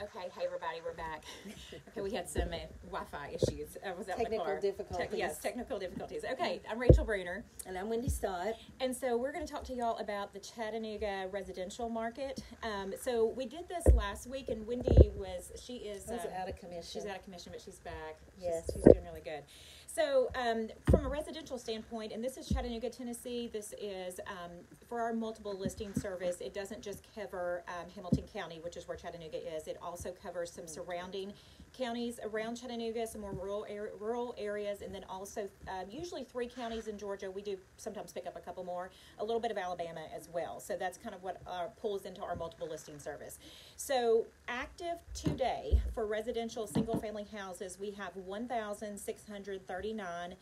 Okay, hey everybody, we're back. Okay, we had some Wi-Fi issues. I was out in the car. Technical difficulties. Okay, I'm Rachel Bruner. And I'm Wendy Stott. And so we're going to talk to y'all about the Chattanooga residential market. So we did this last week, and Wendy was out of commission. She's out of commission, but she's back. Yes. She's doing really good. So from a residential standpoint, and this is Chattanooga, Tennessee, this is for our multiple listing service. It doesn't just cover Hamilton County, which is where Chattanooga is. It also covers some surrounding counties around Chattanooga, some more rural areas, and then also usually 3 counties in Georgia. We do sometimes pick up a couple more, a little bit of Alabama as well. So that's kind of what pulls into our multiple listing service. So active today for residential single-family houses, we have 1,639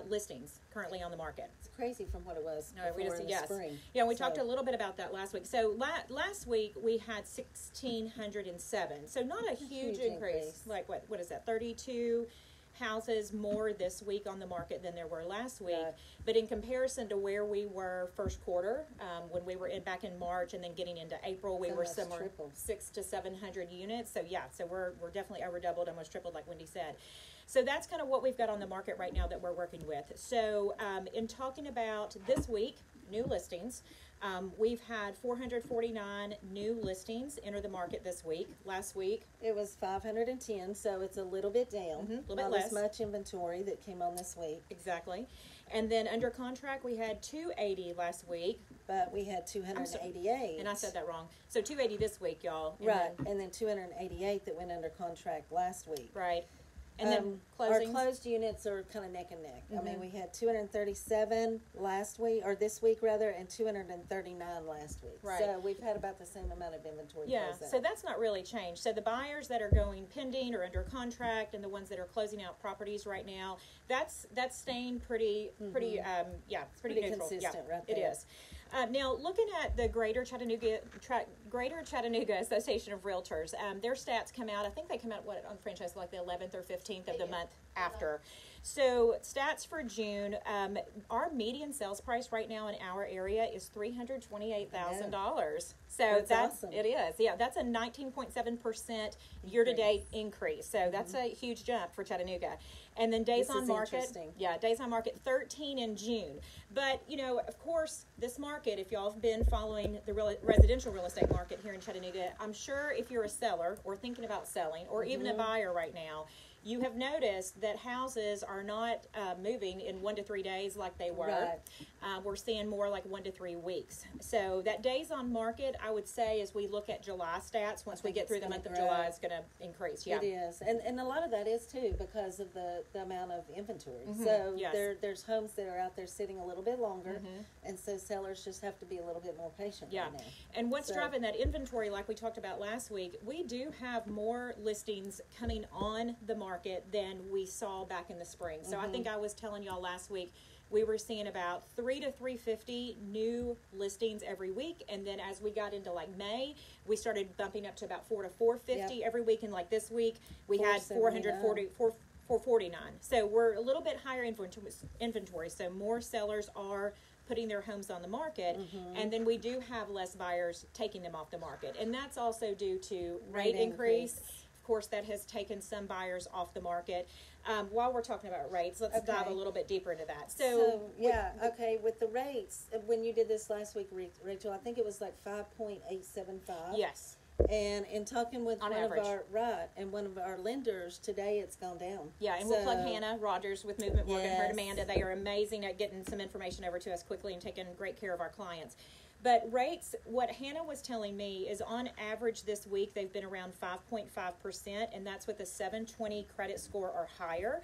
listings currently on the market. It's crazy from what it was before in the spring. Yeah, we talked a little bit about that last week. So last week we had 1,607. So not a huge increase. Like what is that? 32 houses more this week on the market than there were last week. Right. But in comparison to where we were first quarter, when we were back in March and then getting into April, we were somewhere 600 to 700 units. So yeah, so we're definitely over doubled, almost tripled, like Wendy said. So that's kind of what we've got on the market right now that we're working with. So in talking about this week, new listings, we've had 449 new listings enter the market this week. Last week it was 510, so it's a little bit down. A little bit Not less. as much inventory that came on this week. Exactly. And then under contract, we had 280 last week. But we had 288. And I said that wrong. So 280 this week, y'all. And then 288 that went under contract last week. Right. And then our closed units are kind of neck and neck. I mean, we had 237 last week, or this week rather, and 239 last week. Right. So we've had about the same amount of inventory. Yeah, so that's not really changed. So the buyers that are going pending or under contract, and the ones that are closing out properties right now, that's staying pretty it's pretty neutral. Consistent, right there. It is. Now, looking at the Greater Chattanooga Association of Realtors, their stats come out. I think they come out on franchise like the 11th or 15th of the month after. So stats for June, our median sales price right now in our area is $328,000. So that's awesome. It is. Yeah, that's a 19.7% year-to-date increase. So that's a huge jump for Chattanooga. And then days on market, days on market 13 in June. But, of course, this market, if y'all have been following the residential real estate market here in Chattanooga, I'm sure if you're a seller or thinking about selling or even a buyer right now, you have noticed that houses are not moving in 1 to 3 days like they were. Right. We're seeing more like 1 to 3 weeks. So that days on market, I would say, as we look at July stats, once we get through the month of July, it's going to increase. Yeah, it is, and a lot of that is too because of the amount of inventory. So there's homes that are out there sitting a little bit longer, and so sellers just have to be a little bit more patient. Yeah, right now. And what's driving that inventory, like we talked about last week, we do have more listings coming on the market than we saw back in the spring. So I think I was telling y'all last week we were seeing about 3 to 350 new listings every week, and then as we got into like May, we started bumping up to about 4 to 450 every week. And like this week, we had 449. So we're a little bit higher inventory. So more sellers are putting their homes on the market, and then we do have less buyers taking them off the market, and that's also due to rate increase. Of course, that has taken some buyers off the market. While we're talking about rates, let's dive a little bit deeper into that. With the rates, when you did this last week, Rachel, I think it was like 5.875. Yes. And in talking with one of our lenders today, it's gone down. Yeah, and we'll plug Hannah Rogers with Movement Morgan, her and Amanda. They are amazing at getting some information over to us quickly and taking great care of our clients. But rates, what Hannah was telling me is on average this week, they've been around 5.5%, and that's with a 720 credit score or higher.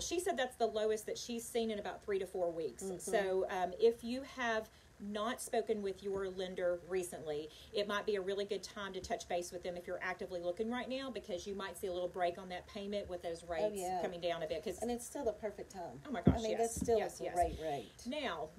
She said that's the lowest that she's seen in about 3 to 4 weeks. So if you have not spoken with your lender recently, it might be a really good time to touch base with them if you're actively looking right now, because you might see a little break on that payment with those rates coming down a bit. And it's still the perfect time. Oh my gosh, that's still a great rate. Now,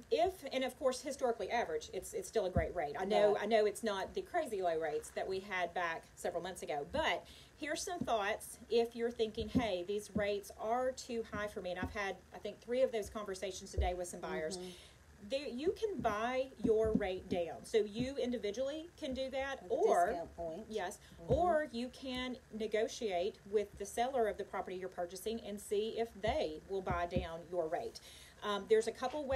and of course historically average, it's still a great rate. I know it's not the crazy low rates that we had back several months ago, but here's some thoughts if you're thinking, hey, these rates are too high for me. And I've had, I think, 3 of those conversations today with some buyers. there you can buy your rate down. So you individually can do that, With a discount point. Yes, or you can negotiate with the seller of the property you're purchasing and see if they will buy down your rate. There's a couple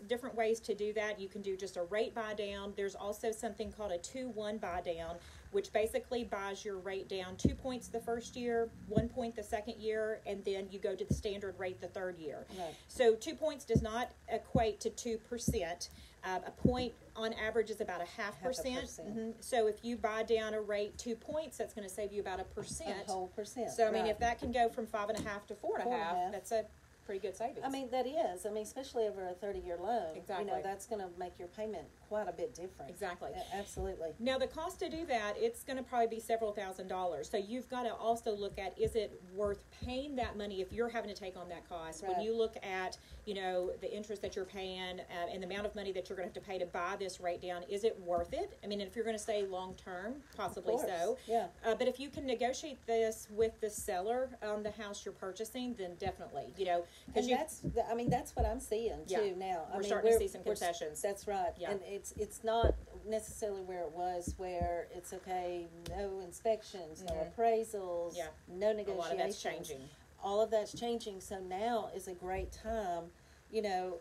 different ways to do that. You can do just a rate buy down. There's also something called a 2-1 buy down, which basically buys your rate down 2 points the first year, 1 point the second year, and then you go to the standard rate the third year. Right. So 2 points does not equate to 2%. A point on average is about a 0.5%. So if you buy down a rate 2 points, that's going to save you about 1%. A whole percent. So I mean, if that can go from 5.5 to 4.5, that's a pretty good savings. I mean, that is. I mean, especially over a 30-year loan. Exactly. You know, that's going to make your payment quite a bit different. Exactly. Absolutely. Now, the cost to do that, it's going to probably be several $1,000s. So you've got to also look at, is it worth paying that money if you're having to take on that cost? Right. When you look at, you know, the interest that you're paying and the amount of money that you're going to have to pay to buy this rate down, is it worth it? I mean, if you're going to stay long term, possibly so. Yeah. But if you can negotiate this with the seller on the house you're purchasing, then definitely, you know, because that's what I'm seeing too now. We're starting to see some concessions. That's right. Yeah. And it's not necessarily where it was, where it's okay, no inspections, no appraisals, no negotiations. A lot of that's changing. All of that's changing. So now is a great time, you know,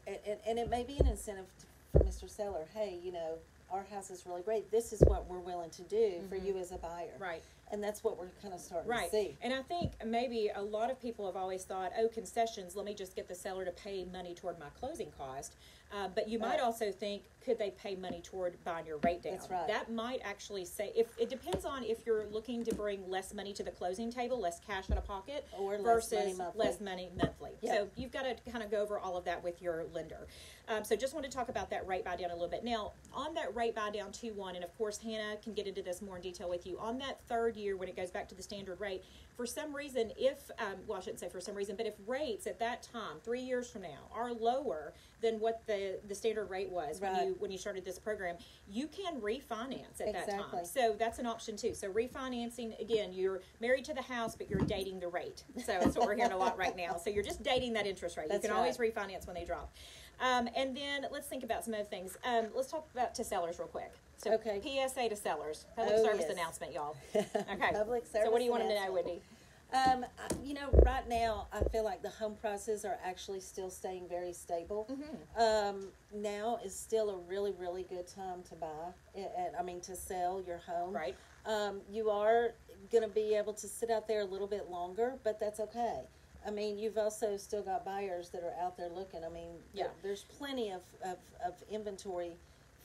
and it may be an incentive for Mr. Seller. Hey, you know, our house is really great. This is what we're willing to do for you as a buyer. Right. And that's what we're kind of starting to see. And I think maybe a lot of people have always thought, oh, concessions, let me just get the seller to pay money toward my closing cost. But you might also think, could they pay money toward buying your rate down? That's right. That might actually say, if it depends on if you're looking to bring less money to the closing table, less cash out of pocket, or versus less money monthly. Yep. So you've got to kind of go over all of that with your lender. So just want to talk about that rate buy down a little bit. Now, on that rate buy down 2-1, and of course Hannah can get into this more in detail with you, on that third year when it goes back to the standard rate, for some reason, if, well, I shouldn't say for some reason, but if rates at that time, 3 years from now, are lower than what the standard rate was when you started this program, you can refinance at that time. So that's an option too. So refinancing, again, you're married to the house, but you're dating the rate. So that's what we're hearing a lot right now. So you're just dating that interest rate. You can always refinance when they drop. And then let's think about some other things. Let's talk about to sellers real quick. So PSA to sellers. Public service announcement, y'all. Okay. Public service So what do you want them to know, Wendy? You know, right now I feel like the home prices are actually still staying very stable. Now is still a really, really good time to buy. To sell your home. Right. You are going to be able to sit out there a little bit longer, but that's okay. I mean, you've also still got buyers that are out there looking. I mean, there's plenty of inventory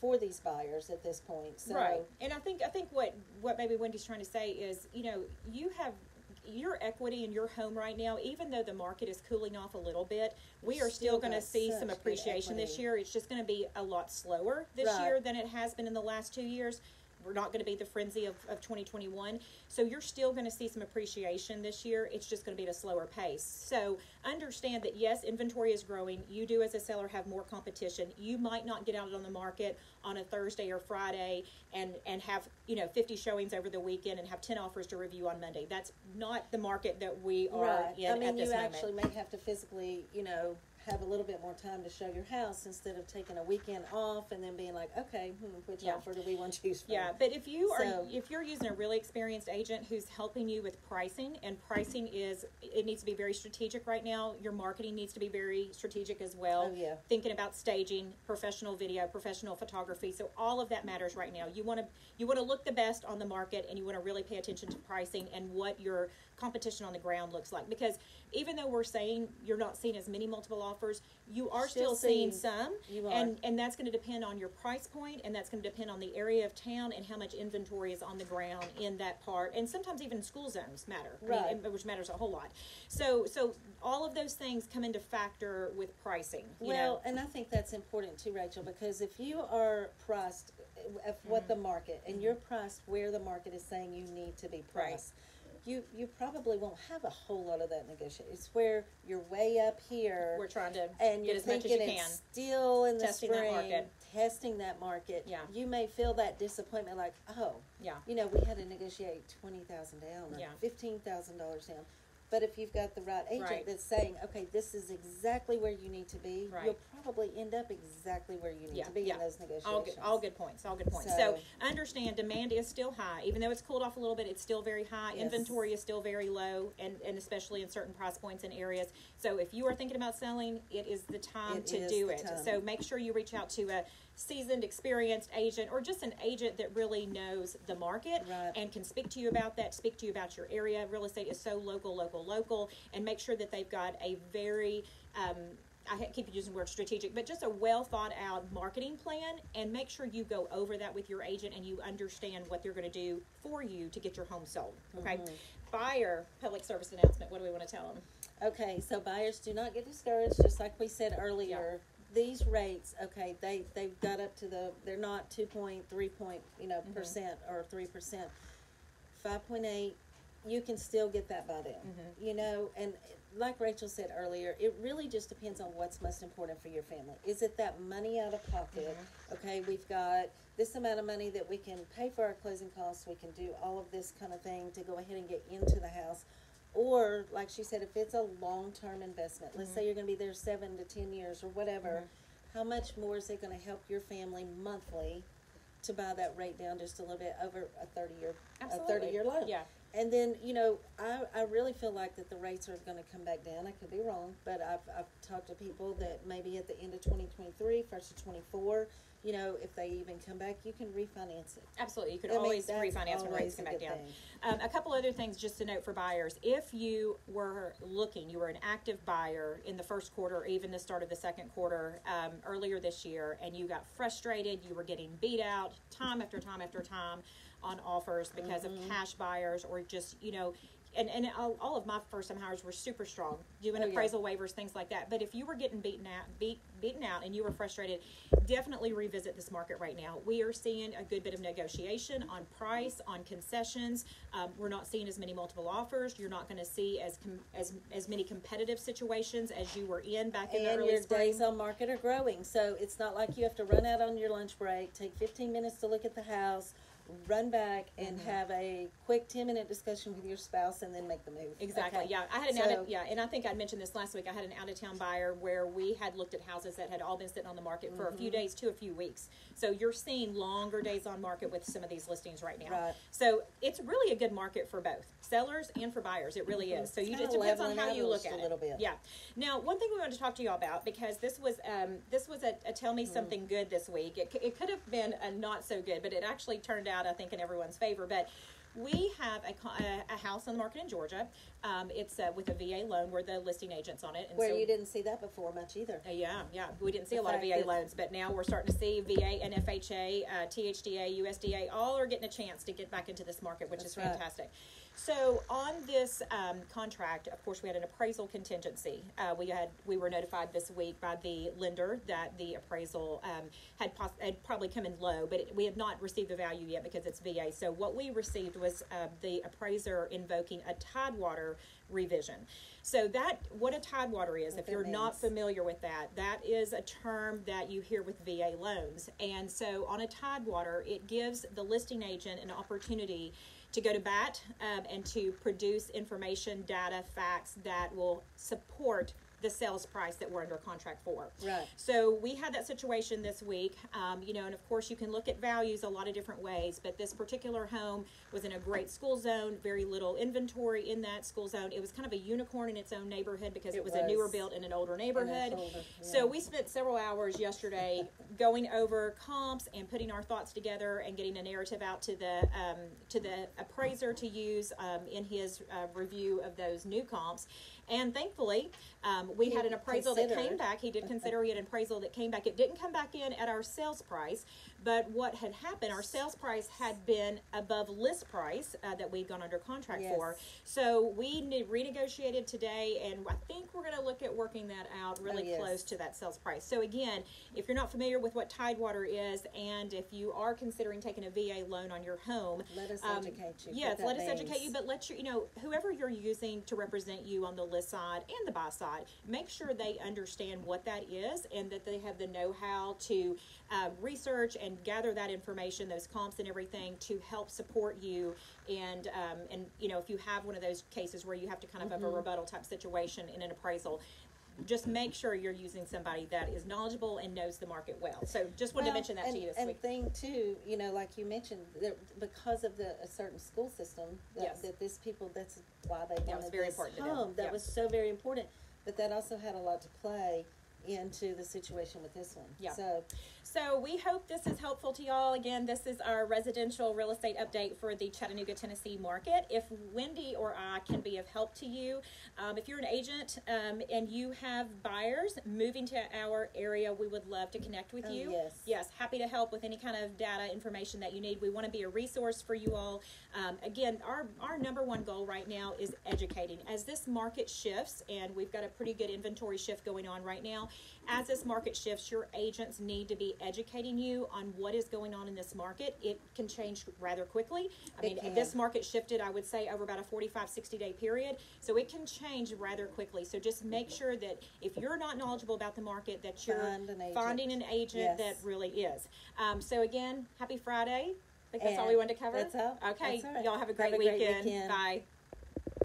for these buyers at this point. So. Right. And I think what maybe Wendy's trying to say is, you know, you have your equity in your home right now, even though the market is cooling off a little bit, we are still going to see some appreciation this year. It's just going to be a lot slower this year than it has been in the last 2 years. We're not going to be the frenzy of 2021. So you're still going to see some appreciation this year. It's just going to be at a slower pace. So understand that, yes, inventory is growing. You do, as a seller, have more competition. You might not get out on the market on a Thursday or Friday and have, 50 showings over the weekend and have 10 offers to review on Monday. That's not the market that we are in at this moment. You actually may have to physically, have a little bit more time to show your house instead of taking a weekend off and then being like, okay, which offer do we want to choose from? Yeah, but if you're using a really experienced agent who's helping you with pricing, and pricing it needs to be very strategic right now. Your marketing needs to be very strategic as well. Oh, yeah. Thinking about staging, professional video, professional photography. So all of that matters right now. You want to look the best on the market, and you want to really pay attention to pricing and what your competition on the ground looks like, because even though we're saying you're not seeing as many multiple offers, you are still seeing some, and that's going to depend on your price point, and that's going to depend on the area of town and how much inventory is on the ground in that part, and sometimes even school zones matter, which matters a whole lot. So all of those things come into factor with pricing. And I think that's important too, Rachel, because if you are priced at what the market, and you're priced where the market is saying you need to be priced, you probably won't have a whole lot of that negotiation. It's where you're way up here. We're trying to and get you're as much as thinking you can. It's still in the Testing spring, that market. testing that market. Yeah. You may feel that disappointment, like, we had to negotiate $20,000 down, or $15,000 down. But if you've got the right agent Right. that's saying, okay, this is exactly where you need to be, Right. you'll probably end up exactly where you need to be in those negotiations. All good points. All good points. So understand, demand is still high, even though it's cooled off a little bit. It's still very high. Yes. Inventory is still very low, and especially in certain price points and areas. So if you are thinking about selling, it is the time to do it. So make sure you reach out to a seasoned, experienced agent, or just an agent that really knows the market and can speak to you about that, speak to you about your area. Real estate is so local, and make sure that they've got a very, I keep using the word strategic, but just a well thought out marketing plan, and make sure you go over that with your agent and you understand what they're going to do for you to get your home sold. Okay. Buyer public service announcement. What do we want to tell them? Okay, so buyers, do not get discouraged. Just like we said earlier, these rates, okay, they've got up to they're not 2.3 percent or 3%, 5.8. You can still get that by them, and like Rachel said earlier, it really just depends on what's most important for your family. Is it that money out of pocket? Okay, we've got this amount of money that we can pay for our closing costs. We can do all of this kind of thing to go ahead and get into the house. Or, like she said, if it's a long-term investment, let's say you're going to be there 7 to 10 years or whatever, how much more is it going to help your family monthly to buy that rate down just a little bit over a 30-year loan? Yeah. And then, I really feel like that the rates are going to come back down. I could be wrong, but I've talked to people that maybe at the end of 2023, first of 24, if they even come back, you can refinance it. Absolutely. You can always refinance when rates come back down. A couple other things just to note for buyers. If you were an active buyer in the first quarter, or even the start of the second quarter earlier this year, and you got frustrated, you were getting beat out time after time after time on offers because of cash buyers, or just, and all of my first-time hires were super strong, doing appraisal waivers, things like that. But if you were getting beaten out and you were frustrated, definitely revisit this market right now. We are seeing a good bit of negotiation on price, on concessions. We're not seeing as many multiple offers. You're not going to see as many competitive situations as you were in back in the early spring. And your days on market are growing, so it's not like you have to run out on your lunch break, take 15 minutes to look at the house, run back and have a quick 10-minute discussion with your spouse, and then make the move. Exactly. Okay. Yeah, I had and I think I mentioned this last week. I had an out-of-town buyer where we had looked at houses that had all been sitting on the market for a few days to a few weeks. So you're seeing longer days on market with some of these listings right now. Right. So it's really a good market for both sellers and for buyers. It really is. So it depends on how you look at it. A little bit. Yeah. Now, one thing we wanted to talk to you all about, because this was a tell me something good this week. It could have been a not so good, but it actually turned out, I think, in everyone's favor. But we have a house on the market in Georgia. It's with a VA loan. We're the listing agents on it. And where you didn't see that before much either. Yeah. We didn't see a lot of VA loans, but now we're starting to see VA, NFHA, THDA, USDA, all are getting a chance to get back into this market, which is fantastic. So on this contract, of course, we had an appraisal contingency. We were notified this week by the lender that the appraisal had probably come in low, but we have not received the value yet because it's VA. So what we received was the appraiser invoking a Tidewater revision. So what a Tidewater is, if you're not familiar with that, that is a term that you hear with VA loans. And so on a Tidewater, it gives the listing agent an opportunity to go to bat and to produce information, data, facts that will support the sales price that we're under contract for. Right. So we had that situation this week, and of course you can look at values a lot of different ways, but this particular home was in a great school zone, very little inventory in that school zone. It was kind of a unicorn in its own neighborhood because it was a newer built in an older neighborhood. So we spent several hours yesterday going over comps and putting our thoughts together and getting a narrative out to the appraiser to use in his review of those new comps. And thankfully, we had an appraisal that came back. He did consider an appraisal that came back. It didn't come back in at our sales price, but what had happened, our sales price had been above list price that we'd gone under contract for. So we renegotiated today, and I think we're going to look at working that out really close to that sales price. So again, if you're not familiar with what Tidewater is, and if you are considering taking a VA loan on your home, let us educate you. Yes, let us educate you, but let whoever you're using to represent you on the list side and the buy side, make sure they understand what that is and that they have the know-how to research and gather that information, those comps and everything, to help support you. And you know, if you have one of those cases where you have to kind of have a rebuttal type situation in an appraisal, just make sure you're using somebody that is knowledgeable and knows the market well. So just wanted to mention that to you this week. And thing too, you know, like you mentioned, because of a certain school system, that this people, that's why they wanted this home. That was so very important. But that also had a lot to play into the situation with this one. Yeah. So we hope this is helpful to y'all. Again, this is our residential real estate update for the Chattanooga, Tennessee market. If Wendy or I can be of help to you, if you're an agent and you have buyers moving to our area, we would love to connect with you. Yes, happy to help with any kind of data information that you need. We want to be a resource for you all. Again, our number one goal right now is educating. As this market shifts, and we've got a pretty good inventory shift going on right now, as this market shifts, your agents need to be educating you on what is going on in this market. It can change rather quickly. I mean, this market shifted, I would say, over about a 45, 60-day period. So it can change rather quickly. So just make sure that if you're not knowledgeable about the market, that you're finding an agent that really is. So again, happy Friday. I think that's all we wanted to cover. That's all. Okay. That's all right. Y'all have a great weekend. Bye.